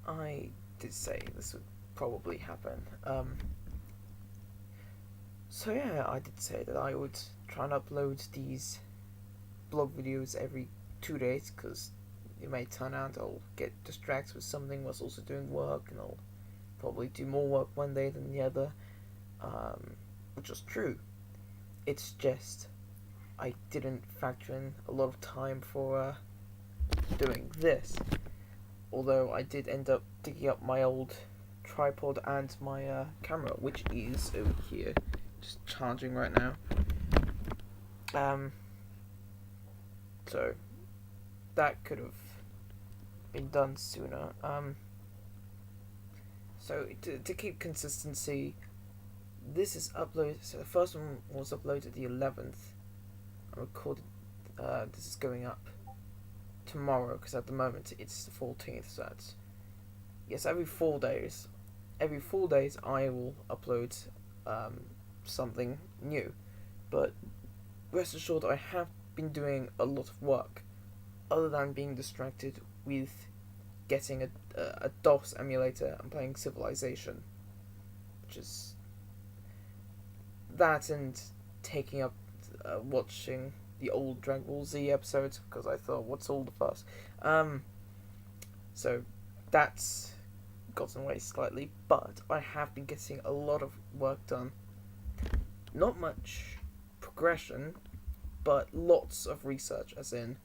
I did say this would probably happen. So yeah, I did say that I would try and upload these blog videos every 2 days, because it may turn out I'll get distracted with something whilst also doing work, and I'll probably do more work one day than the other, which is true. It's just I didn't factor in a lot of time for doing this. Although I did end up digging up my old tripod and my camera, which is over here, just charging right now. So that could have been done sooner. So to keep consistency, this is uploaded. So the first one was uploaded the 11th. I recorded. This is going up tomorrow, because at the moment it's the 14th. So that's, yes, every 4 days. Every 4 days I will upload something new. But rest assured, I have been doing a lot of work, other than being distracted with getting a DOS emulator and playing Civilization, which is that, and taking up watching the old Dragon Ball Z episodes, because I thought, what's all the fuss? So that's gotten away slightly, but I have been getting a lot of work done. Not much progression, but lots of research, as in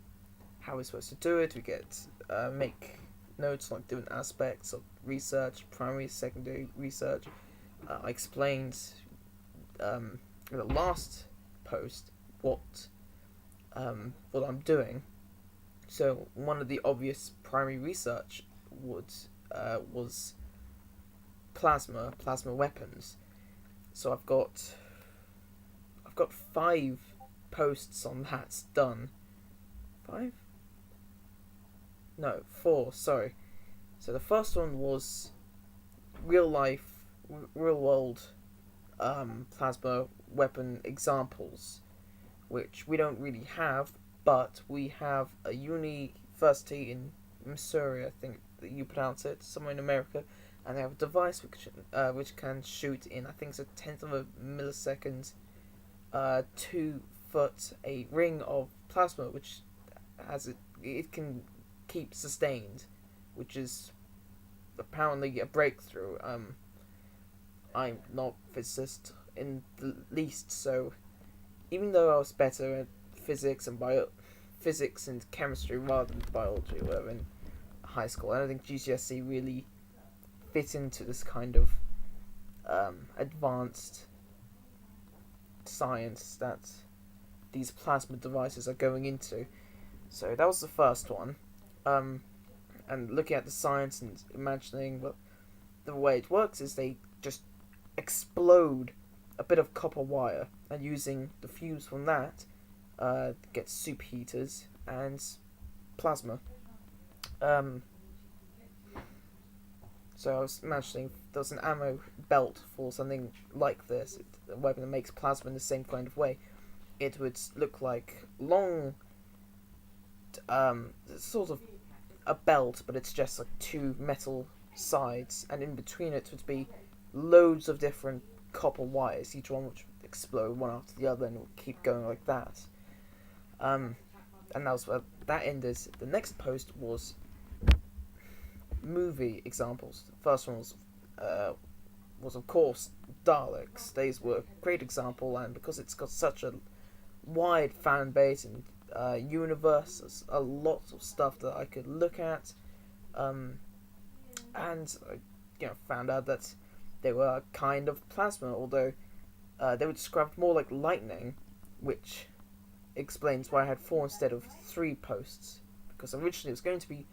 how we're supposed to do it. We get make notes on different aspects of research, primary, secondary research. I explained in the last post what I'm doing. So one of the obvious primary research was plasma weapons. So I've got 5 posts on that done. 5? No, 4. Sorry. So the first one was real world plasma weapon examples, which we don't really have, but we have a university in Missouri, I think that you pronounce it, somewhere in America, and they have a device which can shoot in, I think it's a tenth of a millisecond, 2 foot, a ring of plasma, which it can keep sustained, which is apparently a breakthrough. I'm not a physicist in the least, so even though I was better at physics and chemistry rather than biology or whatever in high school, I don't think GCSE really fit into this kind of advanced science that these plasma devices are going into. So that was the first one. And looking at the science and imagining the way it works is they just explode a bit of copper wire, and using the fumes from that get superheaters and plasma. So I was imagining if there was an ammo belt for something like this, a weapon that makes plasma in the same kind of way, it would look like long, sort of a belt, but it's just like 2 metal sides, and in between it would be loads of different copper wires, each one which would explode one after the other, and it would keep going like that. And that was where that ended. The next post was movie examples. The first one was of course Daleks. These were a great example, and because it's got such a wide fan base and universe, there's a lot of stuff that I could look at, and I found out that they were kind of plasma, although they were described more like lightning, which explains why I had 4 instead of 3 posts, because originally it was going to be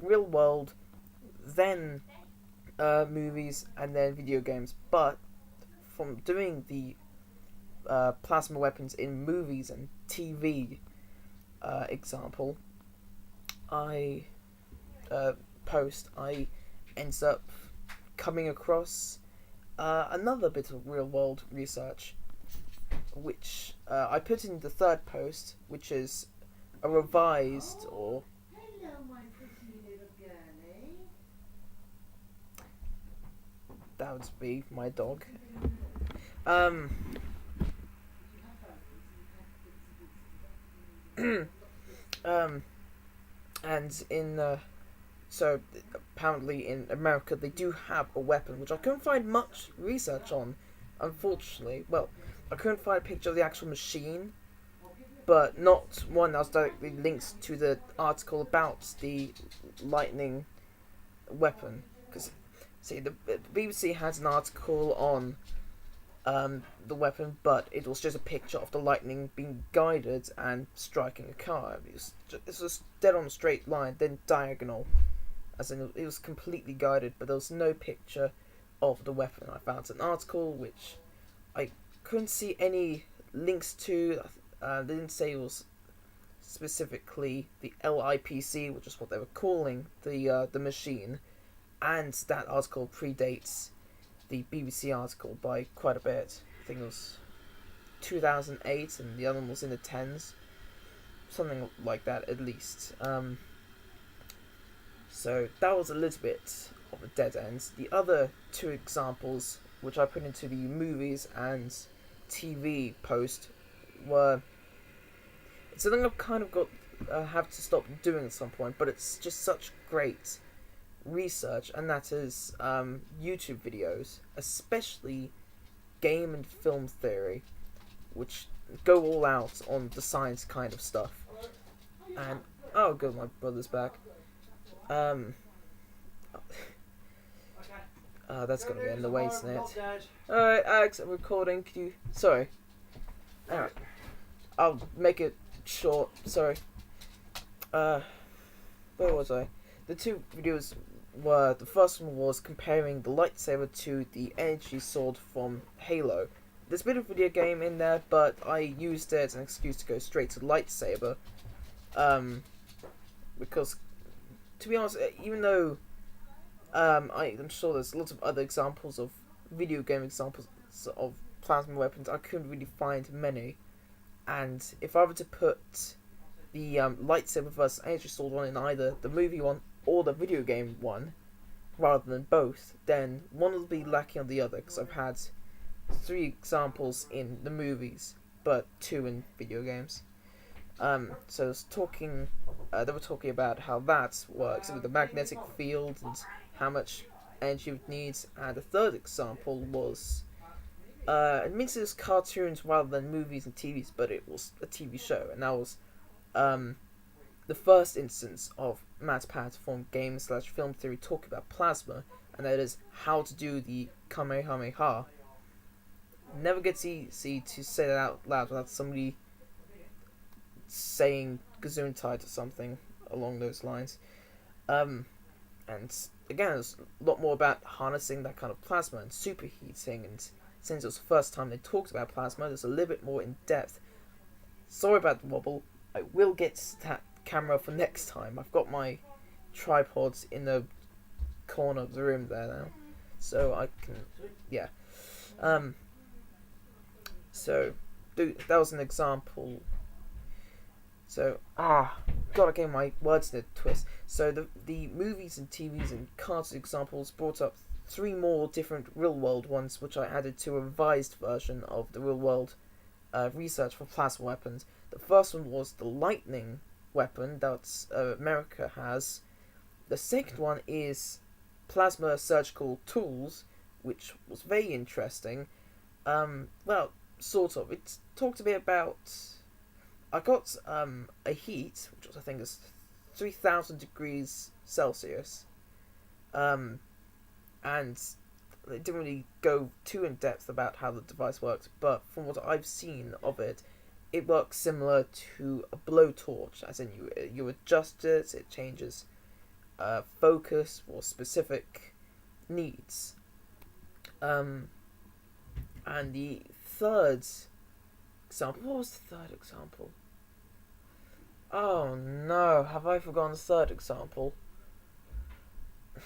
real world, then movies, and then video games. But from doing the plasma weapons in movies and TV example, I ends up coming across another bit of real world research. which I put in the third post, which is a revised or Hello, my pretty little girlie. that would be my dog. Um, um, and in so apparently in America they do have a weapon which I couldn't find much research on, unfortunately. Well, I couldn't find a picture of the actual machine, but not one that was directly linked to the article about the lightning weapon. Because, see, the BBC has an article on the weapon, but it was just a picture of the lightning being guided and striking a car. It was dead on a straight line, then diagonal, as in it was completely guided, but there was no picture of the weapon. I found an article which I couldn't see any links to. They didn't say it was specifically the LIPC, which is what they were calling the machine, and that article predates the BBC article by quite a bit. I think it was 2008, and the other one was in the tens, something like that at least. So that was a little bit of a dead end. The other two examples, which I put into the movies and TV post, were something I've kind of got have to stop doing at some point, but it's just such great research, and that is YouTube videos, especially game and film theory, which go all out on the science kind of stuff. And oh, good, my brother's back. That's gonna get in the way, isn't it? Alright, Alex, I'm recording. Could you? Sorry. Alright, I'll make it short. Sorry. Where was I? The two videos were, the first one was comparing the lightsaber to the energy sword from Halo. There's a bit of video game in there, but I used it as an excuse to go straight to lightsaber. Because, to be honest, even though I'm sure there's lots of other examples of video game examples of plasma weapons, I couldn't really find many. And if I were to put the lightsaber versus energy sword one in either the movie one or the video game one, rather than both, then one will be lacking on the other, because I've had 3 examples in the movies, but 2 in video games. So it's talking, they were talking about how that works with the magnetic field and how much energy it needs. And the third example was, admittedly it was cartoons rather than movies and TVs, but it was a TV show, and that was the first instance of Matt Pat from game/film theory talking about plasma, and that is how to do the Kamehameha. Never gets easy to say that out loud without somebody saying Gesundheit or something along those lines. And again, there's a lot more about harnessing that kind of plasma and superheating, and since it was the first time they talked about plasma, there's a little bit more in depth. Sorry about the wobble. I will get that camera for next time. I've got my tripods in the corner of the room there now, so I can, yeah. So that was an example. So gotta get my words in a twist. So the movies and TVs and cartoon examples brought up 3 more different real world ones, which I added to a revised version of the real world research for plasma weapons. The first one was the lightning weapon that America has. The second one is plasma surgical tools, which was very interesting. Well, sort of. It talked a bit about. I got a heat, which was, I think is 3,000 degrees Celsius, and it didn't really go too in depth about how the device works. But from what I've seen of it, it works similar to a blowtorch, as in you adjust it, it changes focus for specific needs. And the third example, what was the third example? Oh no, have I forgotten the third example? I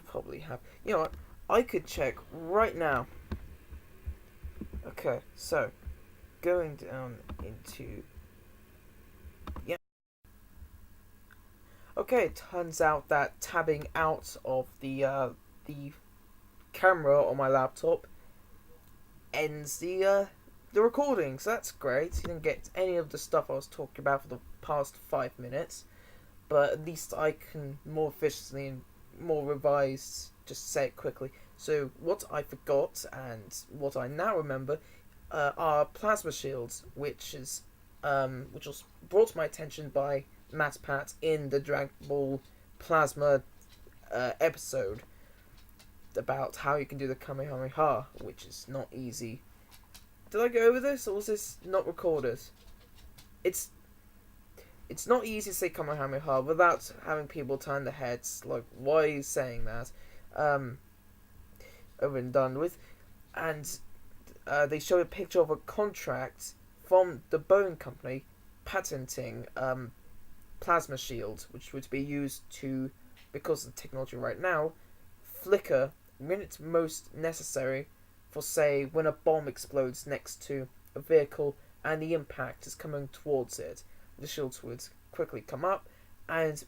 probably have. You know what? I could check right now. Okay, so going down into yeah. Okay, it turns out that tabbing out of the camera on my laptop ends the recording. So that's great. You didn't get any of the stuff I was talking about for the past 5 minutes, but at least I can more efficiently and more revised just say it quickly. So what I forgot and what I now remember are plasma shields, which was brought to my attention by MatPat in the Dragon Ball Plasma episode about how you can do the Kamehameha, which is not easy. Did I go over this, or was this not recorded? It's not easy to say Kamehameha without having people turn their heads, like, why are you saying that? Over and done with. And they show a picture of a contract from the Boeing company patenting plasma shields, which would be used to, because of the technology right now, flicker when it's most necessary for, say, when a bomb explodes next to a vehicle and the impact is coming towards it. The shields would quickly come up and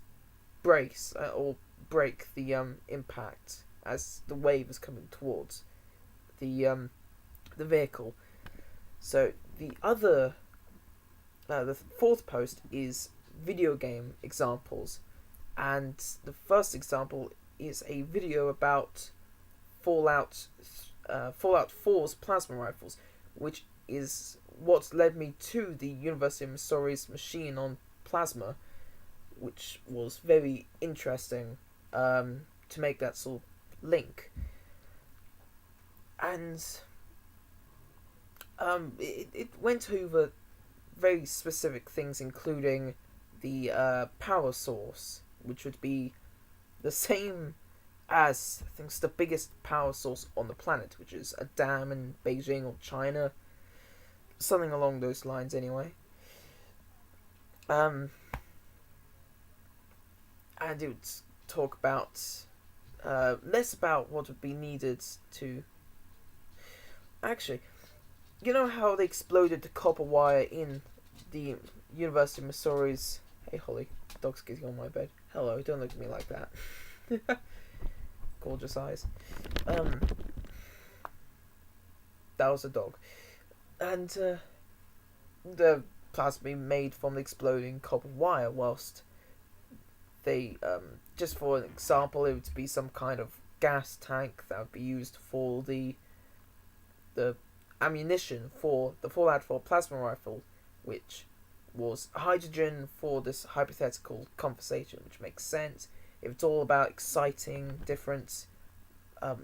brace or break the impact as the wave is coming towards the vehicle. So the fourth post is video game examples, and the first example is a video about Fallout 4's plasma rifles, which is what led me to the University of Missouri's machine on plasma, which was very interesting to make that sort of link. And it went over very specific things, including the power source, which would be the same as, I think, the biggest power source on the planet, which is a dam in Beijing or China, something along those lines anyway. And it would talk about less about what would be needed to actually, you know how they exploded the copper wire in the University of Missouri's... Hey Holly, dog's getting on my bed. Hello, don't look at me like that. Gorgeous eyes. That was a dog. And the plasma made from the exploding copper wire, whilst they, just for an example, it would be some kind of gas tank that would be used for the ammunition for the Fallout 4 plasma rifle, which was hydrogen for this hypothetical conversation, which makes sense. If it's all about exciting different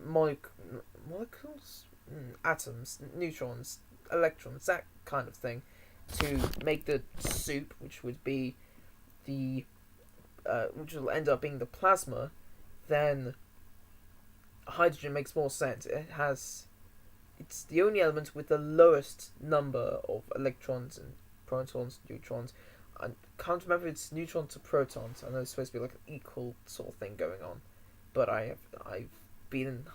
molecules, atoms, neutrons, electrons, that kind of thing, to make the soup, which would be the which will end up being the plasma, then hydrogen makes more sense. It's the only element with the lowest number of electrons and protons, neutrons. I can't remember if it's neutrons or protons. I know it's supposed to be like an equal sort of thing going on. But I've been in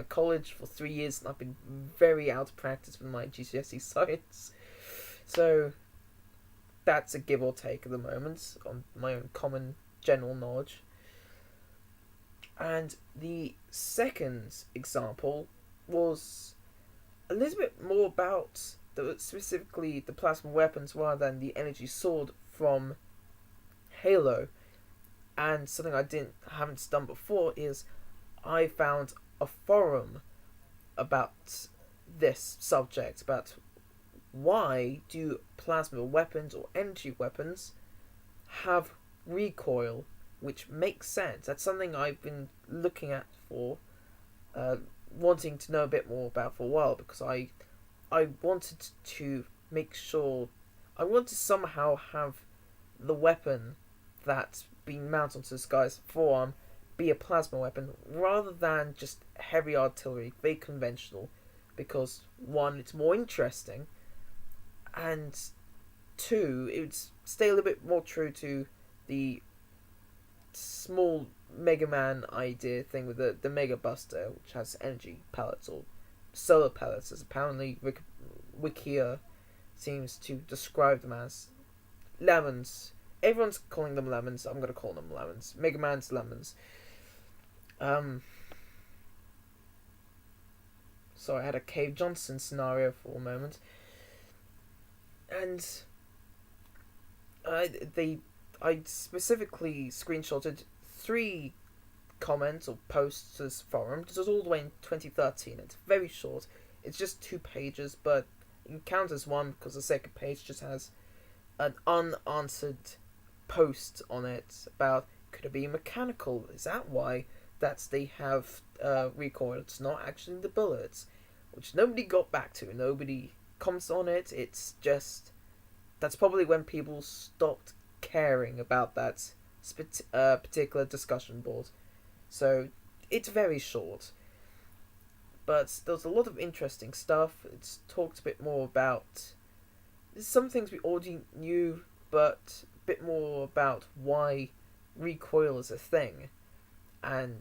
college for 3 years and I've been very out of practice with my GCSE science. So that's a give or take at the moment on my own common general knowledge. And the second example was a little bit more about specifically the plasma weapons rather than the energy sword from Halo. And something I haven't done before is I found a forum about this subject, about why do plasma weapons or energy weapons have recoil, which makes sense. That's something I've been looking at for, wanting to know a bit more about for a while, because I wanted to make sure, I want to somehow have the weapon that's being mounted onto this guy's forearm be a plasma weapon rather than just heavy artillery, very conventional, because one, it's more interesting, and two, it would stay a little bit more true to the small Mega Man idea thing with the Mega Buster, which has energy pellets or solar pellets, as apparently Wikia seems to describe them as lemons. Everyone's calling them lemons. I'm gonna call them lemons. Mega Man's lemons. So I had a Cave Johnson scenario for a moment, and I specifically screenshotted 3 comments or posts to this forum. This was all the way in 2013. It's very short. It's just 2 pages, but it can count as one because the second page just has an unanswered post on it about, could it be mechanical? Is that why they have recoil? It's not actually the bullets, which nobody got back to. Nobody comments on it. It's just, that's probably when people stopped caring about that particular discussion board. So it's very short, but there's a lot of interesting stuff. It's talked a bit more about some things we already knew, but a bit more about why recoil is a thing. And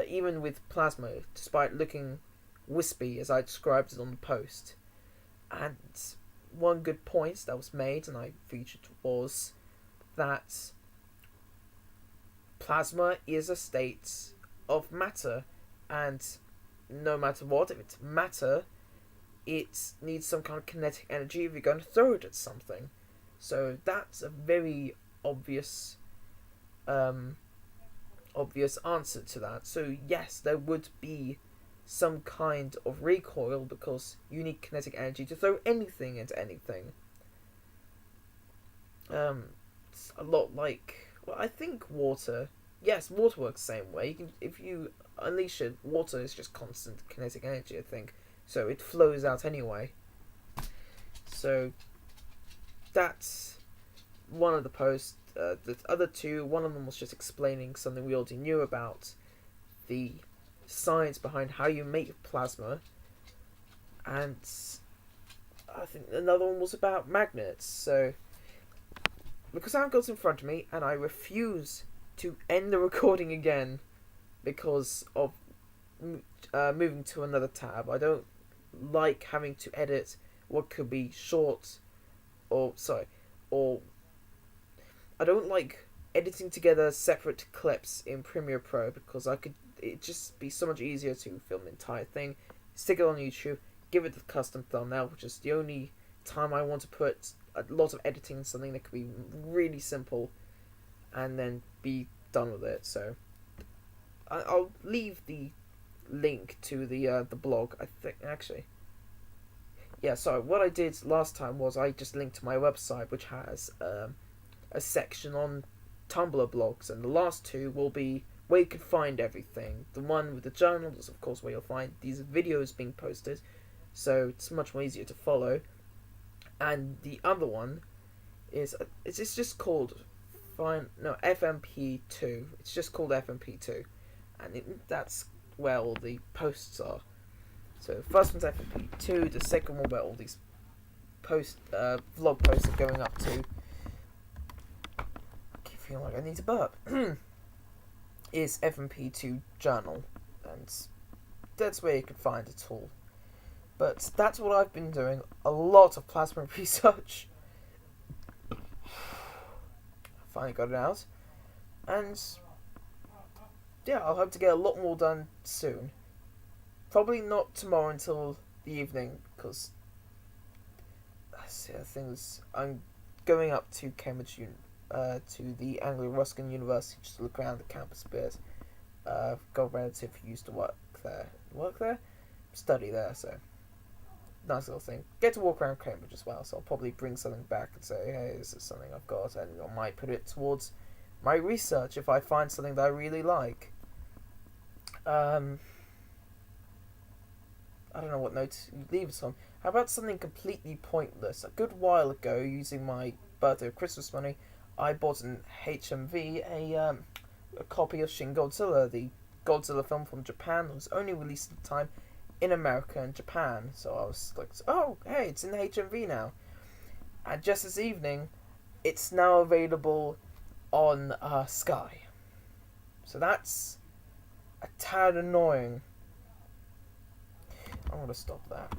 even with plasma, despite looking wispy as I described it on the post. And one good point that was made, and I featured, was that plasma is a state of matter, and no matter what, if it's matter, it needs some kind of kinetic energy if you're going to throw it at something. So that's a very obvious answer to that. So yes, there would be some kind of recoil because you need kinetic energy to throw anything into anything. It's a lot like, well, I think water. Yes, water works the same way. If you unleash it, water is just constant kinetic energy, I think. So it flows out anyway. So that's one of the posts. The other 2, one of them was just explaining something we already knew about the science behind how you make plasma, and I think another one was about magnets. So because I have got in front of me, and I refuse to end the recording again because of moving to another tab. I don't like having to edit what could be short, or I don't like editing together separate clips in Premiere Pro because it'd just be so much easier to film the entire thing, stick it on YouTube, give it the custom thumbnail, which is the only time I want to put a lot of editing in something that could be really simple, and then be done with it. So I'll leave the link to the blog, I think, actually. Yeah, so what I did last time was I just linked to my website, which has a section on Tumblr blogs, and the last 2 will be where you can find everything. The one with the journal is, of course, where you'll find these videos being posted, so it's much more easier to follow. And the other one is, it's just called FMP2. It's just called FMP2, and that's where all the posts are. So the first one's FMP2, the second one where all these vlog posts are going up to, I keep feeling like I need to burp, is FMP2 journal, and that's where you can find it all. But that's what I've been doing, a lot of plasma research. Finally got it out, and yeah, I'll hope to get a lot more done soon. Probably not tomorrow until the evening, because I'm going up to Cambridge, to the Anglo-Ruskin University, just to look around the campus a bit. I've got a relative who used to work there, study there, so nice little thing. Get to walk around Cambridge as well, so I'll probably bring something back and say, hey, this is something I've got, and I might put it towards my research if I find something that I really like. I don't know what note to leave us on. How about something completely pointless? A good while ago, using my birthday or Christmas money, I bought an HMV, a copy of Shin Godzilla, the Godzilla film from Japan that was only released at the time in America and Japan. So I was like, oh, hey, it's in the HMV now. And just this evening, it's now available on Sky. So that's a tad annoying. I'm going to stop that.